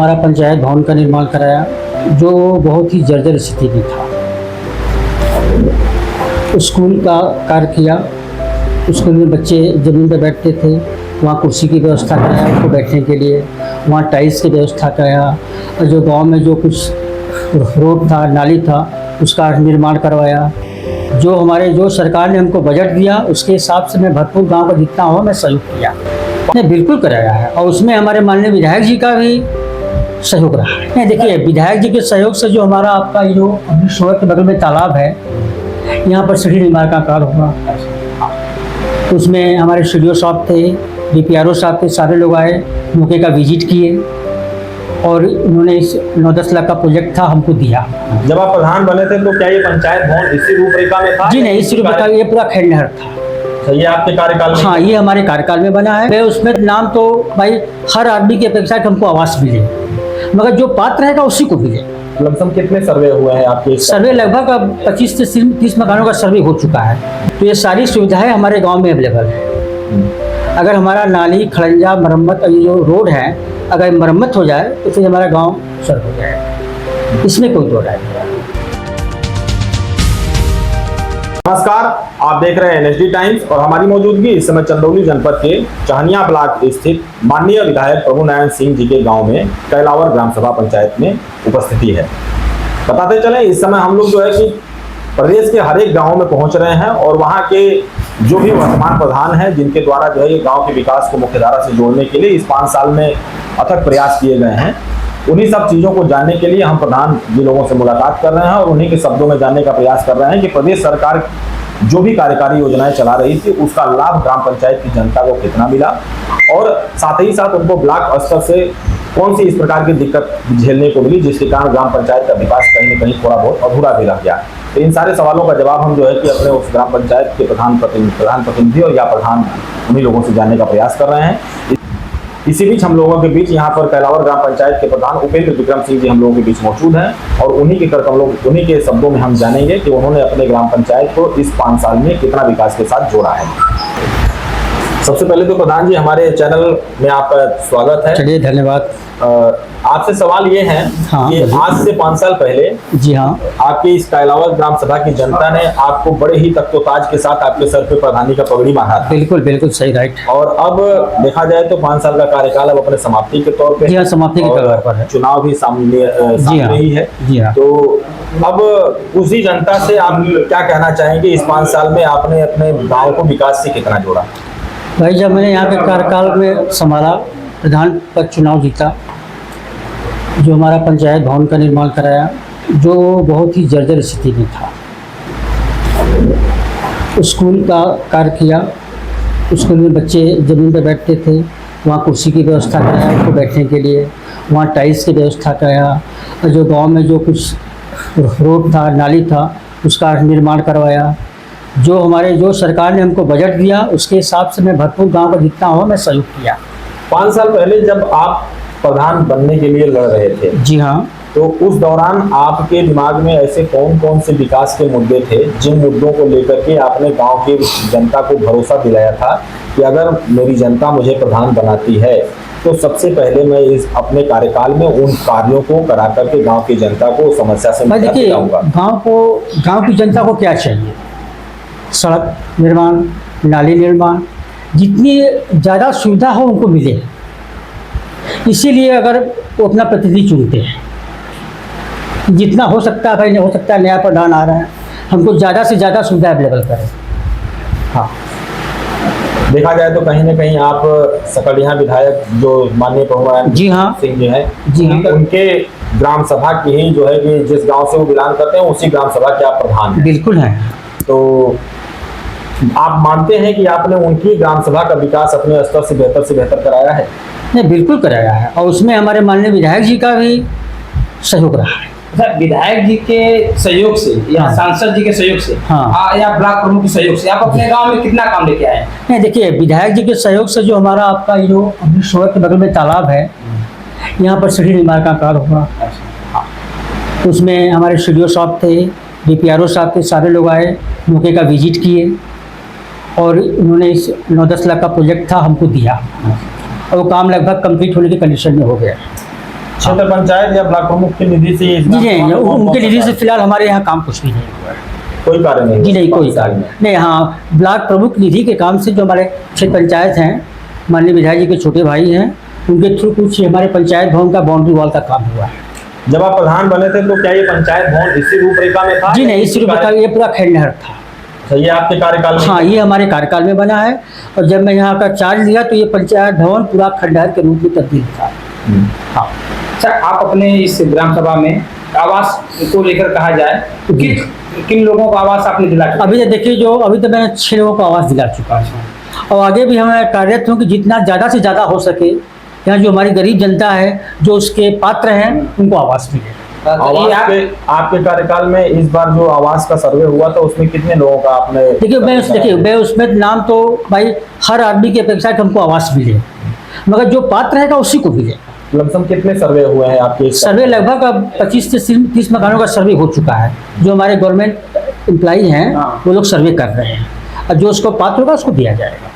हमारा पंचायत भवन का निर्माण कराया जो बहुत ही जर्जर स्थिति में था। स्कूल का कार्य किया। स्कूल में बच्चे ज़मीन पर बैठते थे, वहाँ कुर्सी की व्यवस्था कराया उनको बैठने के लिए, वहाँ टाइल्स की व्यवस्था कराया और जो गांव में जो कुछ रोड था, नाली था, उसका निर्माण करवाया। जो सरकार ने हमको बजट दिया उसके हिसाब से मैं भरपूर गांव का जितना हो मैं सहयोग किया। नहीं, बिल्कुल कराया है और उसमें हमारे माननीय विधायक जी का भी सहयोग रहा है। नहीं, देखिए विधायक जी के सहयोग से जो हमारा आपका जो अमृत सरोवर के बगल में तालाब है, यहाँ पर सीढ़ी निर्माण का कार्य हुआ। उसमें हमारे स्टूडियो साहब थे, DPRO साहब थे, सारे लोग आए, मौके का विजिट किए और उन्होंने इस 9-10 लाख का प्रोजेक्ट था हमको दिया। जब आप प्रधान बने थे तो क्या ये पंचायत भवन इसी रूपरेखा में था? जी नहीं, इसी रूपरेखा ये पूरा खंडहर था। तो ये आपके कार्यकाल में? हाँ, ये हमारे कार्यकाल में बना है। उसमें नाम तो भाई हर आदमी की अपेक्षा है कि हमको आवास मिले, मगर जो पात्र रहेगा उसी को मिले। लमसम कितने सर्वे हुए हैं आपके? सर्वे लगभग 25 से 30 मकानों का सर्वे हो चुका है। तो ये सारी सुविधाएं हमारे गांव में अवेलेबल है। अगर हमारा नाली खड़ंजा मरम्मत और ये जो रोड है अगर मरम्मत हो जाए तो फिर हमारा गांव सर्व हो जाएगा, इसमें कोई दो राय नहीं है। नमस्कार, आप देख रहे हैं NSD टाइम्स और हमारी मौजूदगी इस समय चंदौली जनपद के चाहनिया ब्लॉक स्थित माननीय विधायक प्रभु नारायण सिंह जी के गांव में कैलावर ग्राम सभा पंचायत में उपस्थिति है। बताते चलें, इस समय हम लोग जो है कि प्रदेश के हर एक गाँव में पहुंच रहे हैं और वहाँ के जो भी वर्तमान प्रधान हैं जिनके द्वारा जो है ये गाँव के विकास को मुख्यधारा से जोड़ने के लिए इस 5 साल में अथक प्रयास किए गए हैं, उन्हीं सब चीज़ों को जानने के लिए हम प्रधान जी लोगों से मुलाकात कर रहे हैं और उन्हीं के शब्दों में जानने का प्रयास कर रहे हैं कि प्रदेश सरकार जो भी कार्यकारी योजनाएं चला रही थी उसका लाभ ग्राम पंचायत की जनता को कितना मिला और साथ ही साथ उनको ब्लॉक स्तर से कौन सी इस प्रकार की दिक्कत झेलने को मिली जिसके कारण ग्राम पंचायत का विकास कहीं न कहीं थोड़ा बहुत अधूरा भी रह गया। तो इन सारे सवालों का जवाब हम जो है कि अपने उस ग्राम पंचायत के प्रधान प्रतिनिधि और या प्रधान उन्हीं लोगों से जानने का प्रयास कर रहे हैं। इसी बीच हम लोगों के बीच यहाँ पर कैलावर ग्राम पंचायत के प्रधान उपेंद्र विक्रम सिंह जी हम लोगों के बीच मौजूद हैं और उन्हीं के शब्दों में हम जानेंगे कि उन्होंने अपने ग्राम पंचायत को इस 5 साल में कितना विकास के साथ जोड़ा है। सबसे पहले तो प्रधान जी हमारे चैनल में आपका स्वागत है। चलिए, धन्यवाद। आपसे सवाल ये है कि आज से 5 साल पहले जी हाँ, आपकी इस कैलावर ग्राम सभा की जनता ने आपको बड़े ही तख्तोताज के साथ आपके सर पे प्रधानी का पगड़ी मारा था। बिल्कुल बिल्कुल सही, राइट। और अब देखा जाए तो 5 साल का कार्यकाल अब अपने समाप्ति के तौर पे जी हाँ, समाप्ति के कगार पर है। चुनाव भी सामने ही है। जी हाँ। तो अब उसी जनता से आप क्या कहना चाहेंगे, इस 5 साल में आपने अपने गाँव को विकास से कितना जोड़ा? भाई, जब मैंने यहाँ के कार्यकाल में संभाला, प्रधान पद चुनाव जीता, जो हमारा पंचायत भवन का निर्माण कराया जो बहुत ही जर्जर स्थिति में था। स्कूल का कार्य किया। स्कूल में बच्चे ज़मीन पर बैठते थे, वहाँ कुर्सी की व्यवस्था कराया उनको बैठने के लिए, वहाँ टाइल्स की व्यवस्था कराया और जो गांव में जो कुछ रोड था, नाली था, उसका निर्माण करवाया। जो सरकार ने हमको बजट दिया उसके हिसाब से मैं भरपूर गांव का जितना हो मैं सहयोग किया। 5 साल पहले जब आप प्रधान बनने के लिए लड़ रहे थे, जी हाँ, तो उस दौरान आपके दिमाग में ऐसे कौन कौन से विकास के मुद्दे थे जिन मुद्दों को लेकर के आपने गांव की जनता को भरोसा दिलाया था कि अगर मेरी जनता मुझे प्रधान बनाती है तो सबसे पहले मैं इस अपने कार्यकाल में उन कार्यों को करा करके गांव की जनता को समस्या से निजात दिलाऊंगा। गांव की जनता को क्या चाहिए? सड़क निर्माण, नाली निर्माण, जितनी ज़्यादा सुविधा हो उनको मिले। इसीलिए अगर वो अपना प्रतिनिधि चुनते हैं, जितना हो सकता है, भाई नहीं हो सकता है, नया प्रधान आ रहा है, हमको ज़्यादा से ज़्यादा सुविधा अवेलेबल करें। हाँ, देखा जाए तो कहीं ना कहीं आप सकड़िया विधायक जो माननीय प्रभु नारायण जी हाँ सिंह जी हैं, जी हाँ, उनके ग्राम सभा की ही जो है कि जिस गांव से वो बिलोंग करते हैं उसी ग्राम सभा के आप प्रधान हैं। बिल्कुल है। तो आप मानते हैं कि आपने उनकी ग्राम सभा का विकास अपने स्तर से बेहतर कराया है? नहीं, बिल्कुल कराया है और उसमें हमारे माननीय विधायक जी का भी सहयोग रहा है। सर, विधायक जी के सहयोग से या सांसद जी के सहयोग से या ब्लॉक प्रमुख के सहयोग से आप अपने गांव में कितना काम लेके आए? नहीं, देखिए विधायक जी के सहयोग से जो हमारा आपका जो अमृत सरोवर के बगल में तालाब है, यहाँ पर सीढ़ी निर्माण का कार्य हुआ। उसमें हमारे स्टूडियो साहब थे, DPRO साहब थे, सारे लोग आए, मौके का विजिट किए और उन्होंने इस 9-10 लाख का प्रोजेक्ट था हमको दिया और वो काम लगभग कंप्लीट होने की कंडीशन में हो गया। क्षेत्र पंचायत या ब्लॉक प्रमुख की निधि से इस जी ग्राम नहीं, सभा में कौन-कौन उनके सा निधि से कार्य? फिलहाल हमारे यहाँ काम कुछ भी नहीं हुआ है। कोई कार्य नहीं जी हुआ नहीं, कोई 5 साल कार्य में। नहीं। हाँ, ब्लॉक प्रमुख निधि के काम से जो हमारे क्षेत्र पंचायत हैं, माननीय विधायक जी के छोटे भाई हैं, उनके थ्रू कुछ हमारे पंचायत भवन का बाउंड्री वॉल का काम हुआ है। जब आप प्रधान बने थे तो क्या ये पंचायत भवन इसी रूपरेखा में था? जी नहीं, इस रूपरेखा ये पूरा खंडहर था। अच्छा, ये आपके कार्यकाल में? हाँ, ये हमारे कार्यकाल में बना है, और जब मैं यहाँ का चार्ज लिया तो ये पंचायत भवन पूरा खंडहर के रूप में तब्दील था। हाँ। अच्छा, आप अपने इस ग्राम सभा में आवास को लेकर कहा जाए तो किन लोगों को आवास आपने दिला चुके? अभी तो देखिए, जो अभी तो मैं 6 लोगों को आवास दिला चुका हूँ, और आगे भी हमें कार्यरत हूँ कि जितना ज़्यादा से ज़्यादा हो सके, यहाँ जो हमारी गरीब जनता है, जो उसके पात्र हैं, उनको आवास मिले। आवास पे आपके कार्यकाल में इस बार जो आवास का सर्वे हुआ था उसमें कितने लोगों का आपने? देखिए मैं उसमें नाम तो भाई हर आदमी की अपेक्षा कि हमको आवास मिले, मगर जो पात्र रहेगा उसी को मिले। लमसम कितने सर्वे हुए हैं आपके इस सर्वे लगभग अब 25 से 30 मकानों का सर्वे हो चुका है। जो हमारे गवर्नमेंट एम्प्लॉई हैं, वो लोग सर्वे कर रहे हैं, और जो उसको पात्र होगा उसको दिया जाएगा।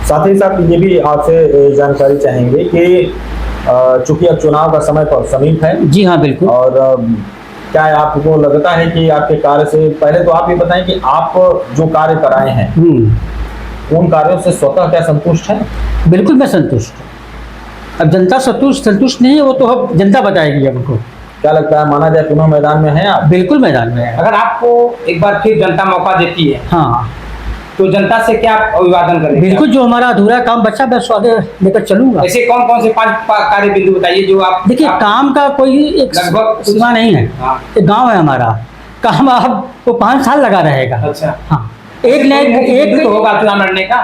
साथ ही साथ ये भी आपसे जानकारी चाहेंगे कि चूंकि अब चुनाव का समय पर समीप है। जी हाँ, बिल्कुल। और क्या आपको लगता है कि आपके कार्य से, पहले तो आप ये बताएं कि आप जो कार्य कराए हैं उन कार्यों से स्वतः क्या संतुष्ट हैं? बिल्कुल मैं संतुष्ट हूँ। अब जनता संतुष्ट नहीं है, वो तो अब जनता बताएगी हमको। क्या लगता है, माना जाए पुनः मैदान में हैं आप? बिल्कुल मैदान में है। अगर आपको एक बार फिर जनता मौका देती है, हाँ, तो जनता से क्या अभिवादन करेंगे? बिल्कुल, जो हमारा अधूरा काम बचा मैं उसको आगे लेकर चलूंगा। ऐसे कौन कौन से 5 कार्य बिंदु बताइए जो आप? देखिए, काम का कोई एक लगभग सीमा नहीं है। हाँ। एक गांव है हमारा, काम अब वो 5 साल लगा रहेगा। अच्छा, हाँ, एक तो होगा चुनाव लड़ने का,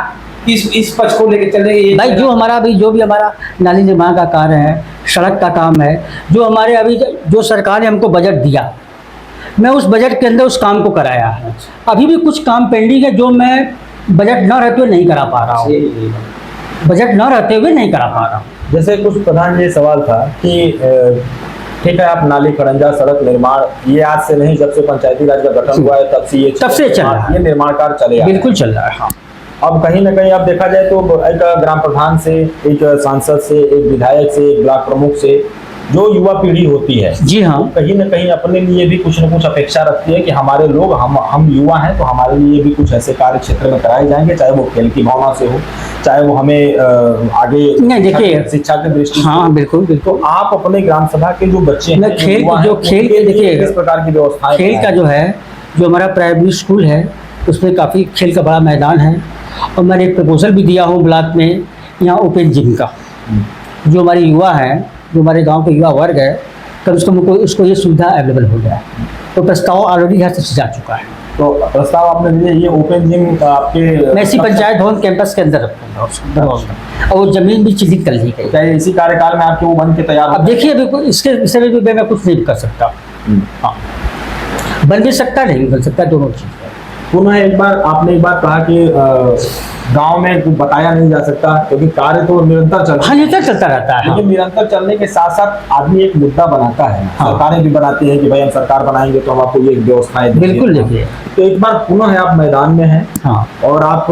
इस पक्ष को लेकर चलेंगे भाई। जो हमारा अभी जो भी हमारा नाली निर्माण का कार्य है, सड़क का काम है, जो हमारे अभी जो सरकार ने हमको बजट दिया, मैं उस बजट के अंदर उस काम को कराया है। अभी भी कुछ काम पेंडिंग है जो मैं बजट न रहते हुए नहीं करा पा रहा हूँ। बजट न रहते हुए नहीं करा पा रहा हूँ। जैसे कुछ प्रधान जी सवाल था कि ठीक है, आप नाली खड़ंजा सड़क निर्माण ये आज से नहीं, जब से पंचायती राज का गठन हुआ है तब से चल रहा है, ये निर्माण कार्य चले आ रहे हैं। बिल्कुल चल रहा है। हाँ, अब कहीं ना कहीं अब देखा जाए तो एक ग्राम प्रधान से, एक सांसद से, एक विधायक से, एक ब्लॉक प्रमुख से जो युवा पीढ़ी होती है, जी हाँ, वो कहीं ना कहीं अपने लिए भी कुछ न कुछ अपेक्षा रखती है कि हमारे लोग, हम युवा हैं तो हमारे लिए भी कुछ ऐसे कार्य क्षेत्र में कराए जाएंगे, चाहे वो खेल की भावना से हो, चाहे वो हमें आगे नहीं, देखिए, शिक्षा की दृष्टि से। हाँ, बिल्कुल बिल्कुल। तो आप अपने ग्राम सभा के जो बच्चे हैं, मैं खेल युवा हैं, जो खेल उनके के लिए देखिए, किस प्रकार की व्यवस्था खेल का जो है, जो हमारा प्राइमरी स्कूल है उसमें काफ़ी खेल का बड़ा मैदान है, और मैंने एक प्रपोजल भी दिया हूँ ब्लॉक में, यहाँ ओपन जिम का। जो हमारे युवा हैं, जो हमारे गांव के युवा वर्ग है, कम से कम उसको ये सुविधा अवेलेबल हो गया है। तो प्रस्ताव ऑलरेडी यहाँ से जा चुका है। तो प्रस्ताव आपने दिए, ये ओपन जिम आपके मैं इसी पंचायत भवन कैंपस के अंदर रखूँगा उसको, और वो जमीन भी चिन्हित कर ली गई। क्या इसी कार्यकाल में आपके वो बन के तैयार हो? अब देखिए, बिल्कुल इसके विषय में भी मैं कुछ नहीं कर सकता। हाँ, बन भी सकता, नहीं बन सकता, दोनों चीज़। पुनः एक बार आपने कहा कि गांव में बताया नहीं जा सकता क्योंकि कार्य तो निरंतर चलता है। हाँ, निरंतर चलता रहता है। लेकिन निरंतर चलने के साथ साथ आदमी एक मुद्दा बनाता है। हाँ। सरकारें भी बनाती हैं कि भाई हम सरकार बनाएंगे तो हम आपको ये व्यवस्थाएं देंगे। बिल्कुल, देखिए, तो एक बार पुनः आप मैदान में हैं, हाँ, और आप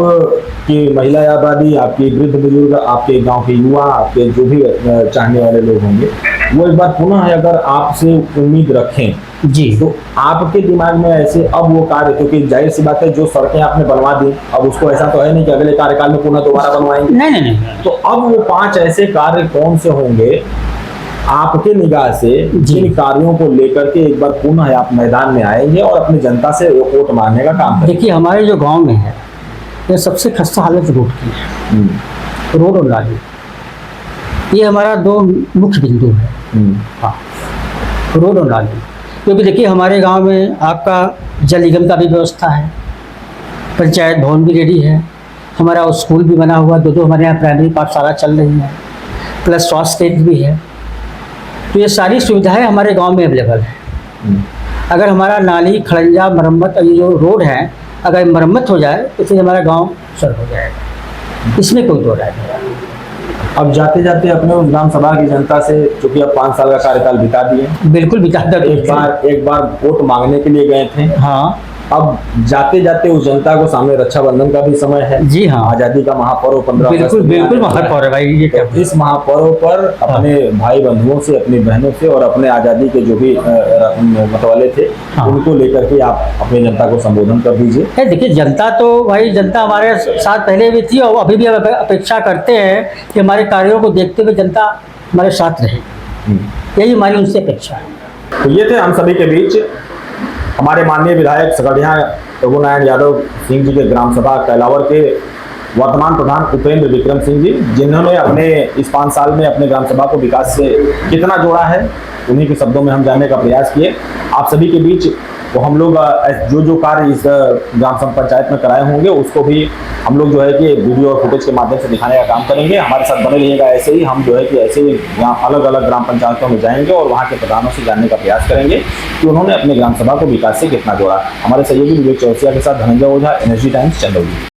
की महिला आबादी, आपके वृद्ध बुजुर्ग, आपके गांव के युवा, आपके जो भी चाहने वाले लोग होंगे, वो एक बार पुनः अगर आपसे उम्मीद रखें जी, तो आपके दिमाग में ऐसे अब वो कार्य, क्योंकि जाहिर सी बात है जो सड़कें आपने बनवा दी, अब उसको ऐसा तो है नहीं कि अगले कार्यकाल में पुनः दोबारा बनवाएंगे। नहीं, तो अब वो 5 ऐसे कार्य कौन से होंगे आपके निगाह से, जिन कार्यों को लेकर के एक बार पुनः आप मैदान में आएंगे और अपनी जनता से वोट मांगने का काम करेंगे? देखिए, हमारे जो गांव में है, ये सबसे खस्ता हालत रोड की है। रोड और नाली, ये हमारा 2 मुख्य बिंदु है। हाँ, रोड और नाली, क्योंकि देखिए हमारे गांव में आपका जल निगम का भी व्यवस्था है, पंचायत भवन भी रेडी है, हमारा स्कूल भी बना हुआ, 2 हमारे यहाँ प्राइमरी पाठशाला चल रही है, प्लस स्वास्थ्य केंद्र भी है। तो ये सारी सुविधाएं हमारे गांव में अवेलेबल है। अगर हमारा नाली खड़ंजा मरम्मत, ये जो रोड है, अगर मरम्मत हो जाए तो फिर हमारा गांव सर हो जाएगा, इसमें कोई दो राय नहीं। अब जाते जाते अपने उस ग्राम सभा की जनता से, चूंकि अब 5 साल का कार्यकाल बिता दिए, बिल्कुल बिता दो। एक बार वोट मांगने के लिए गए थे, हाँ, अब जाते जाते उस जनता को सामने रक्षाबंधन का भी समय है। जी हाँ। आजादी का महापर्व 15 अगस्त बिल्कुल में बिल्कुल आने वाला है। महापर्व है भाई, ये क्या तो इस महापर्व पर अपने भाई बंधुओं से, अपनी बहनों से और अपने आजादी के जो भी मतवाले थे, हाँ। उनको लेकर के आप अपनी जनता को संबोधन कर दीजिए। है। देखिए, जनता तो भाई, जनता हमारे साथ पहले भी थी और अभी भी अपेक्षा करते हैं कि हमारे कार्यों को देखते हुए जनता हमारे साथ रहे, यही हमारी उनसे अपेक्षा है। तो ये थे हम सभी के बीच हमारे माननीय विधायक सकड़िया प्रभुनारायण यादव सिंह जी के ग्राम सभा कैलावर के वर्तमान प्रधान उपेंद्र विक्रम सिंह जी, जिन्होंने अपने इस 5 साल में अपने ग्राम सभा को विकास से कितना जोड़ा है, उन्हीं के शब्दों में हम जानने का प्रयास किए। आप सभी के बीच वो हम लोग जो कार्य इस ग्राम सभा पंचायत में कराए होंगे, उसको भी हम लोग जो है कि वीडियो और फुटेज के माध्यम से दिखाने का काम करेंगे। हमारे साथ बने रहिएगा ऐसे ही। हम जो है कि ऐसे ही अलग अलग ग्राम पंचायतों में जाएंगे और वहाँ के प्रधानों से जानने का प्रयास करेंगे कि उन्होंने अपने ग्राम सभा को विकास से कितना जोड़ा। हमारे सहयोगी विवेक चौरसिया के साथ धनंजय ओझा, एनर्जी टाइम्स, चंदौली।